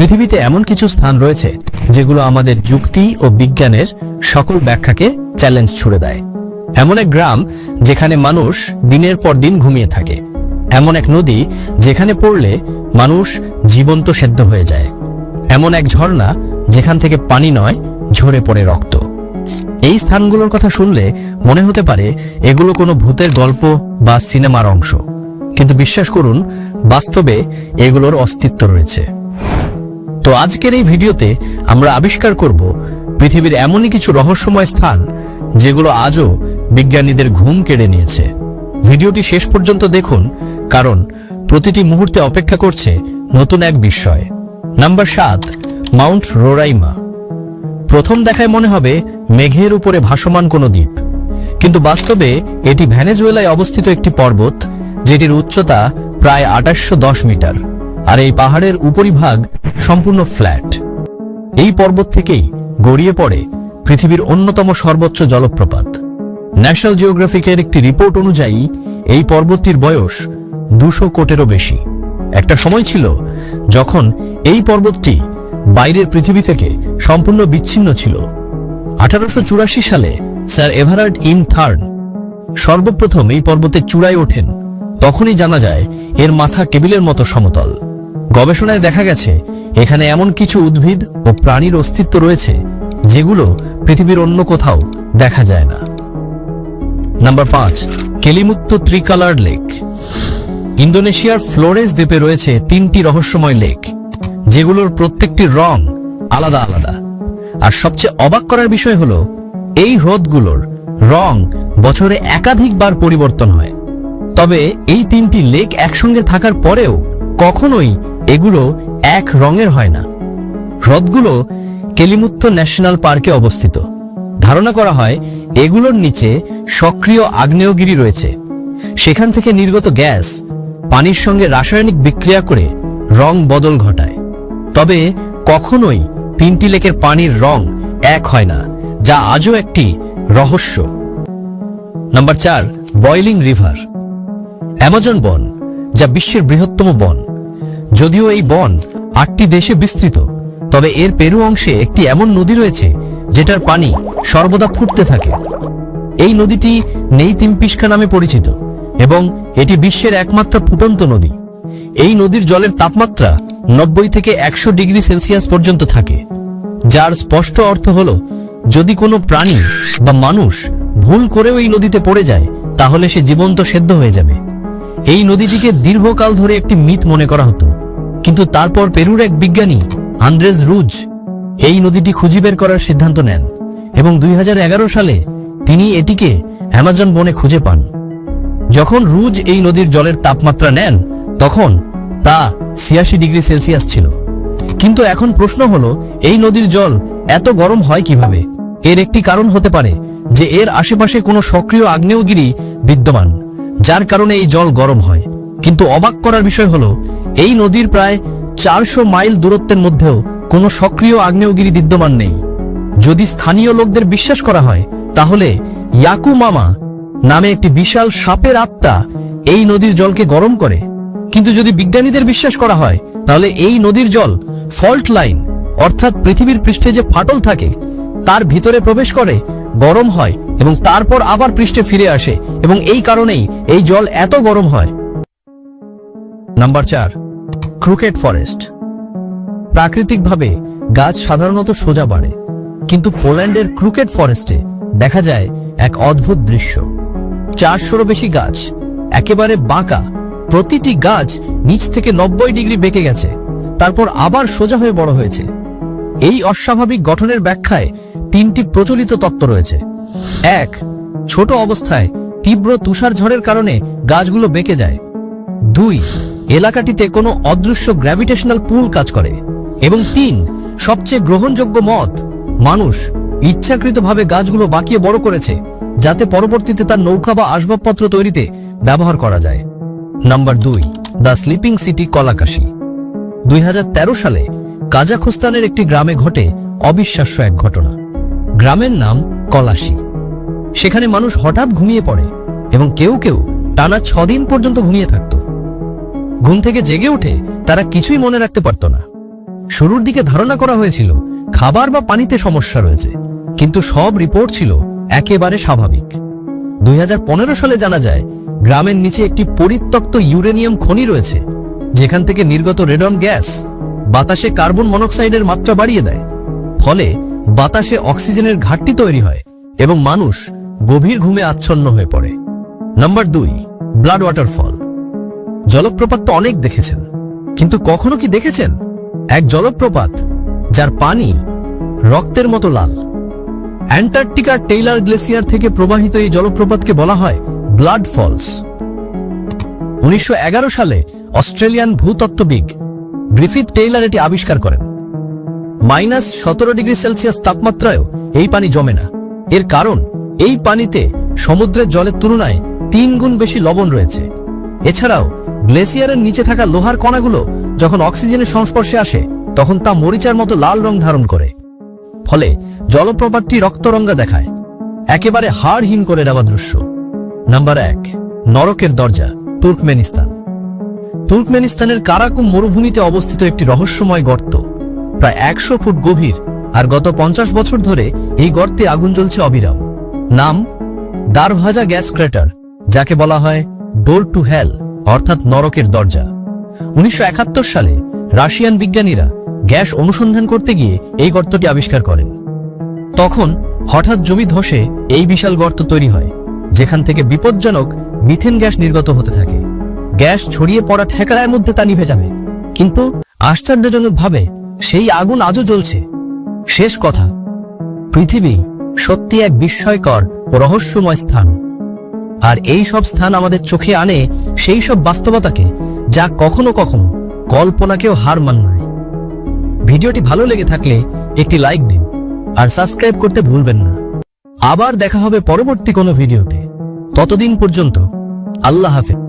পৃথিবীতে এমন কিছু স্থান রয়েছে যেগুলো আমাদের যুক্তি ও বিজ্ঞানের সকল ব্যাখ্যাকে চ্যালেঞ্জ ছুড়ে দেয়। এমন এক গ্রাম যেখানে মানুষ দিনের পর দিন ঘুমিয়ে থাকে, এমন এক নদী যেখানে পড়লে মানুষ জীবন্ত সেদ্ধ হয়ে যায়, এমন এক ঝর্ণা যেখান থেকে পানি নয় ঝরে পড়ে রক্ত। এই স্থানগুলোর কথা শুনলে মনে হতে পারে এগুলো কোনো ভূতের গল্প বা সিনেমার অংশ, কিন্তু বিশ্বাস করুন, বাস্তবে এগুলোর অস্তিত্ব রয়েছে। তো আজকের এই ভিডিওতে আমরা আবিষ্কার করব পৃথিবীর এমনই কিছু রহস্যময় স্থান যেগুলো আজও বিজ্ঞানীদের ঘুম কেড়ে নিয়েছে। ভিডিওটি শেষ পর্যন্ত দেখুন, কারণ প্রতিটি মুহূর্তে অপেক্ষা করছে নতুন এক বিস্ময়। Number 7, Mount Roraima. প্রথম দেখায় মনে হবে মেঘের উপরে ভাসমান কোনো দ্বীপ, কিন্তু বাস্তবে এটি ভেনেজুয়েলায় অবস্থিত একটি পর্বত যেটির উচ্চতা প্রায় 2810 মিটার, আর এই পাহাড়ের উপরিভাগ সম্পূর্ণ ফ্ল্যাট। এই পর্বত থেকেই গড়িয়ে পড়ে পৃথিবীর অন্যতম সর্বোচ্চ জলপ্রপাত। ন্যাশনাল জিওগ্রাফিকের একটি রিপোর্ট অনুযায়ী এই পর্বতটির বয়স 200 কোটিরও বেশি। একটা সময় ছিল যখন এই পর্বতটি বাইরের পৃথিবী থেকে সম্পূর্ণ বিচ্ছিন্ন ছিল। 1884 সালে স্যার এভারার্ড ইমথার্ন সর্বপ্রথম এই পর্বতের চূড়ায় ওঠেন। তখনই জানা যায় এর মাথা টেবিলের মতো সমতল। গবেষণায় দেখা গেছে এখানে এমন কিছু উদ্ভিদ ও প্রাণীর অস্তিত্ব রয়েছে যেগুলো পৃথিবীর অন্য কোথাও দেখা যায় না। Number 5, Kelimutu tricolour lake. ইন্দোনেশিয়ার ফ্লোরেস দ্বীপে রয়েছে 3টি রহস্যময় লেক, যেগুলোর প্রত্যেকটির রং আলাদা আলাদা। আর সবচেয়ে অবাক করার বিষয় হলো এই হ্রদগুলোর রং বছরে একাধিকবার পরিবর্তন হয়। তবে এই 3টি লেক একসঙ্গে থাকার পরেও কখনোই এগুলো এক রঙের হয় না। হ্রদগুলো কেলিমুত্তু ন্যাশনাল পার্কে অবস্থিত। ধারণা করা হয় এগুলোর নিচে সক্রিয় আগ্নেয়গিরি রয়েছে। সেখান থেকে নির্গত গ্যাস পানির সঙ্গে রাসায়নিক বিক্রিয়া করে রং বদল ঘটায়। তবে কখনোই 3টি লেকের পানির রং এক হয় না, যা আজও একটি রহস্য। Number 4, boiling river. অ্যামাজন বন, যা বিশ্বের বৃহত্তম বন। যদিও এই বন 8টি দেশে বিস্তৃত, তবে এর পেরু অংশে একটি এমন নদী রয়েছে যেটার পানি সর্বদা ফুটতে থাকে। এই নদীটি নেইতিম্পিস্কা নামে পরিচিত এবং এটি বিশ্বের একমাত্র ফুটন্ত নদী। এই নদীর জলের তাপমাত্রা 90 থেকে 100 ডিগ্রি সেলসিয়াস পর্যন্ত থাকে, যার স্পষ্ট অর্থ হলো যদি কোনো প্রাণী বা মানুষ ভুল করেও এই নদীতে পড়ে যায় তাহলে সে জীবন্ত সেদ্ধ হয়ে যাবে। এই নদীটিকে দীর্ঘকাল ধরে একটি মিথ মনে করা হতো, কিন্তু তারপর পেরুর এক বিজ্ঞানী আন্দ্রেস রুজ এই নদীটি খুঁজে বের করার সিদ্ধান্ত নেন এবং 2011 সালে তিনি এটিকে অ্যামাজন বনে খুঁজে পান। যখন রুজ এই নদীর জলের তাপমাত্রা নেন তখন তা 86 ডিগ্রি সেলসিয়াস ছিল। কিন্তু এখন প্রশ্ন হলো এই নদীর জল এত গরম হয় কিভাবে? এর একটি কারণ হতে পারে যে এর আশেপাশে কোনো সক্রিয় আগ্নেয়গিরি বিদ্যমান, যার কারণে এই জল গরম হয়। কিন্তু অবাক করার বিষয় হলো এই নদীর প্রায় 400 মাইল দূরত্বের মধ্যেও কোনো সক্রিয় আগ্নেয়গিরি বিদ্যমান নেই। যদি স্থানীয় লোকদের বিশ্বাস করা হয় তাহলে ইয়াকু মামা নামে একটি বিশাল সাপের আত্মা এই নদীর জলকে গরম করে। কিন্তু যদি বিজ্ঞানীদের বিশ্বাস করা হয় তাহলে এই নদীর জল ফল্ট লাইন, অর্থাৎ পৃথিবীর পৃষ্ঠে যে ফাটল থাকে তার ভিতরে প্রবেশ করে, গরম হয় এবং তারপর আবার পৃষ্ঠে ফিরে আসে, এবং এই কারণেই এই জল এত গরম হয়। Number 4, crooked forest. প্রাকৃতিকভাবে গাছ সাধারণত সোজা বাড়ে, কিন্তু পোল্যান্ডের ক্রুকেড ফরেস্টে দেখা যায় এক অদ্ভুত দৃশ্য। 400-রও বেশি গাছ একেবারে বাঁকা, প্রতিটি গাছ নিচ থেকে 90 ডিগ্রি বেঁকে গেছে, তারপর আবার সোজা হয়ে বড় হয়েছে। এই অস্বাভাবিক গঠনের ব্যাখ্যায় 3টি প্রচলিত তত্ত্ব রয়েছে। 1, ছোট অবস্থায় তীব্র তুষার ঝড়ের কারণে গাছগুলো বেঁকে যায়। 2, এলাকাটিতে কোনো অদৃশ্য গ্র্যাভিটেশনাল পুল কাজ করে। এবং 3, সবচেয়ে গ্রহণযোগ্য মত, মানুষ ইচ্ছাকৃতভাবে গাছগুলো বাঁকিয়ে বড় করেছে যাতে পরবর্তীতে তার নৌকা বা আসবাবপত্র তৈরিতে ব্যবহার করা যায়। Number 2, the sleeping city Kalachi. 2013 সালে কাজাখস্তানের একটি গ্রামে ঘটে অবিশ্বাস্য এক ঘটনা। গ্রামের নাম কলাশি। সেখানে মানুষ হঠাৎ ঘুমিয়ে পড়ে এবং কেউ কেউ টানা 6 দিন পর্যন্ত ঘুমিয়ে থাকত। ঘুম থেকে জেগে উঠে তারা কিছুই মনে রাখতে পারত না। শুরুর দিকে ধারণা করা হয়েছিল খাবার বা পানিতে সমস্যা রয়েছে, কিন্তু সব রিপোর্ট ছিল একেবারে স্বাভাবিক। 2015 সালে জানা যায় গ্রামের নিচে একটি পরিত্যক্ত ইউরেনিয়াম খনি রয়েছে, যেখান থেকে নির্গত রেডন গ্যাস বাতাসে কার্বন মনোক্সাইডের মাত্রা বাড়িয়ে দেয়। ফলে বাতাসে অক্সিজেনের ঘাটতি তৈরি হয় এবং মানুষ গভীর ঘুমে আচ্ছন্ন হয়ে পড়ে। Number 2, blood waterfall. জলপ্রপাত তো অনেক দেখেছেন, কিন্তু কখনো কি দেখেছেন এক জলপ্রপাত যার পানি রক্তের মতো লাল? অ্যান্টার্কটিকার টেইলার গ্লেসিয়ার থেকে প্রবাহিত এই জলপ্রপাতকে বলা হয় ব্লাড ফলস। 1911 সালে অস্ট্রেলিয়ান ভূতত্ত্ববিদ গ্রিফিথ টেইলার এটি আবিষ্কার করেন। -17 তাপমাত্রায়ও এই পানি জমে না। এর কারণ এই পানিতে সমুদ্রের জলের তুলনায় 3 গুণ বেশি লবণ রয়েছে। এছাড়াও গ্লেসিয়ারের নিচে থাকা লোহার কণাগুলো যখন অক্সিজেনের সংস্পর্শে আসে তখন তা মরিচার মতো লাল রং ধারণ করে। ফলে জলপ্রপাতটি রক্তরঙ্গা দেখায়, একেবারে হাড়হীন করে দেওয়া দৃশ্য। নাম্বার 1, নরকের দরজা, তুর্কমেনিস্তান। তুর্কমেনিস্তানের কারাকুম মরুভূমিতে অবস্থিত একটি রহস্যময় গর্ত, প্রায় 100 ফুট গভীর, আর গত 50 বছর ধরে এই গর্তে আগুন জ্বলছে অবিরাম। নাম দারভাজা গ্যাস ক্রেটার, যাকে বলা হয় ডোর টু হেল অর্থাৎ নরকের দরজা। 1971 সালে রাশিয়ান বিজ্ঞানীরা গ্যাস অনুসন্ধান করতে গিয়ে এই গর্তটি আবিষ্কার করেন। তখন হঠাৎ জমি ধসে এই বিশাল গর্ত তৈরি হয়, যেখান থেকে বিপজ্জনক মিথেন গ্যাস নির্গত হতে থাকে। গ্যাস ছড়িয়ে পড়া ঠেকার মধ্যে তা নিভে যাবে, কিন্তু আশ্চর্যজনকভাবে সেই আগুন আজও জ্বলছে। শেষ কথা, পৃথিবী সত্যি এক বিস্ময়কর ও রহস্যময় স্থান, আর এই সব স্থান আমাদের চোখে আনে সেই সব বাস্তবতাকে যা কখনো কখনো কল্পনাকেও হার মানায়। ভিডিওটি ভালো লেগে থাকলে একটি লাইক দিন আর সাবস্ক্রাইব করতে ভুলবেন না। আবার দেখা হবে পরবর্তী কোনো ভিডিওতে। ততদিন পর্যন্ত আল্লাহ হাফেজ।